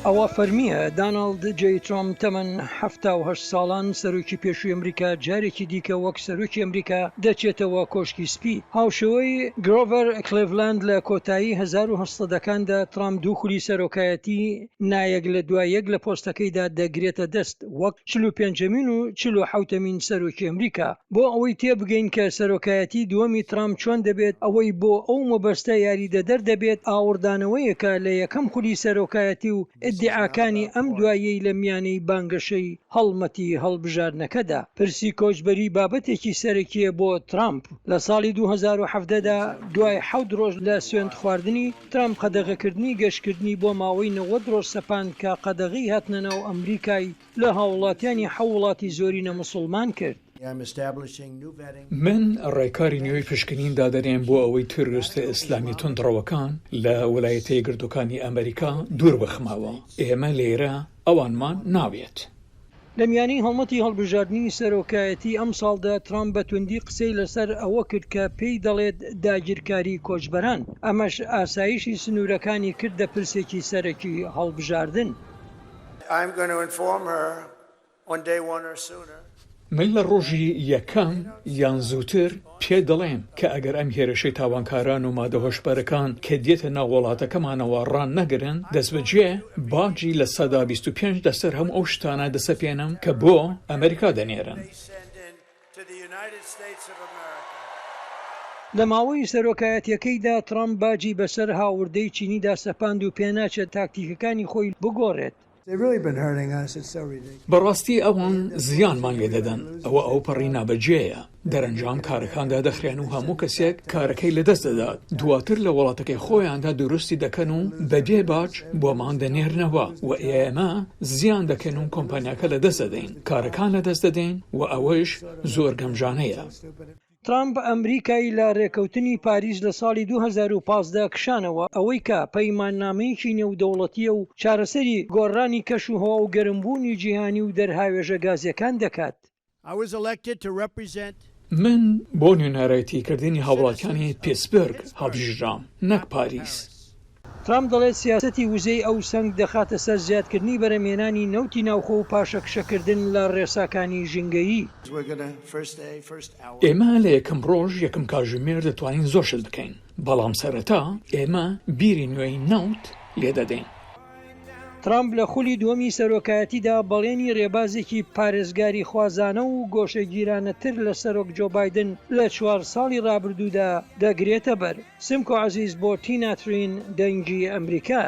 ئەوە فەرمیە داناڵد جێی ترامپ تەمەن 78 ساڵان سەرۆکی پێشووی ئەمریکا جارێکی دیکە وەک سەرۆکی ئەمریکا دەچێتەوە کۆشکی سپی. هاوشێوەی گرۆڤەر کلیڤلند لە کۆتایی 1970کاندا ترامپ دوو خولی سەرۆکایەتی نایەک لە دوای یەک لە پۆستەکەیدا دەگرێتە دەست وەک 45مین و 47مین سەرۆکی ئەمریکا. بۆ ئەوەی تێبگەین کە سەرۆکایەتی دووەمی ترامپ چۆن دەبێت، ئەوەی بۆ ئەو مەبەستە یاریدەدەر دەبێت ئاوردانەوەیەکە لە یەکەم خولی سەرۆکایەتی و ئیدعاکانی ئەم دوایەی لە میانەی بانگەشەی هەڵمەتی هەڵبژاردنەکەدا. پرسی کۆچبەری بابەتێکی سەرەکیە بۆ ترامپ. لە ساڵی 2017دا دوای 7 ڕۆژ لە سوێند خواردنی ترامپ قەدەغەکردنی گەشتکردنی بۆ ماوەی 90 ڕۆژ سەپاند کە قەدەغی هاتنەنەو ئەمریکای لە هاوڵاتیانی حوڵاتی زۆرینە موسڵمان کرد. من ڕێکاری نوێی پشکنین دادەنێن بۆ ئەوەی تروریستە ئیسلامی تونندڕەوەکان لە وەلایەتە یەکگرتووەکانی ئەمریکا دوور بخمەوە. ئێمە لێرە ئەوانمان ناوێت. لە میانەی هەڵمەتی هەڵبژاردننی سەرۆکایەتی ئەم ساڵدا ترامپ بە توندی قسەی لەسەر ئەوە کرد کە پێی دەڵێت داگیرکاری کۆچبەران. ئەمەش ئاسایشی سنوورەکانی کردە پرسێکی سەرەکی هەڵبژاردن. من لە ڕۆژی یەکەم یان زووتر پێ دەڵێم کە ئەگەر ئەم هێرشەی تاوانکاران و مادەهۆشبەرەکان کە دێتە ناو وڵاتەکەمانەوە ڕان نەگرن دەست بەجێ باجی لە 125 دەسەر هەموو ئەو شتانە دەسەپێنم کە بۆ ئەمریکا دەنێرن. لە ماوەی سەرۆکایەتیەکەیدا ترامپ باجی بەسەر هاوردەی چینیدا سەپاند و پێناچێت تاکتیکەکانی خۆی بگۆڕێت. بەڕاستی ئەوان زیانمان لێ دەدەن. ئەو پەڕی نابەجێیە. دەرەنجام کارەکاندا دەخرێن و هەموو کەسێک کارەکەی لەدەست دەدات. دواتر لە وڵاتەکەی خۆیاندا دروستی دەکەن و بەبێ باج بۆمان دەنێرنەوە و ئێمە زیان دەکەن و کۆمپانیاکە لەدەست دەدەین، کارەکان لەدەست دەدەین و ئەوەش زۆر گەمژانەیە. ترامپ ئەمریکای لە ڕێکەوتنی پاریس لە ساڵی 2015 کشانەوە ئەوەی کە پەیماننامەیەکی نێودەوڵەتیە و چارەسەری گۆڕانی کەش و هەوا و گەرمبوونی جیهانی و دەرهاوێژە گازیەکان دەکات. من بۆ نوێنەرایەتیکردنی هاوڵاتیانی پێتسبرگ هەڵبژرام، نەک پاریس. ترامپ دەڵێت سیاسەتی وزەی ئەو سەنگ دەخاتە سەر زیادکردنی بەرەمێنانی نەوتی ناوخۆ و پاشەکشەکردن لە ڕێساکانی ژینگەیی. ئێمە لە یەکەم ڕۆژ یەکەم کاتژمێر دەتوانین زۆرشت بکەین، بەڵام سەرەتا ئێمە بیری نوێی نەوت لێدەدەین. ترامپ لە خولی دووەمی سەرۆکایەتیدا بەڵێنی ڕێبازێکی پارێزگاری خوازانە و گۆشەگیرانەتر لە سەرۆک جۆ بایدن لە 4 ساڵی ڕابردوودا دەگرێتە بەر. سمکۆ عەزیز بۆ تیناترین دەنگی ئەمریکا.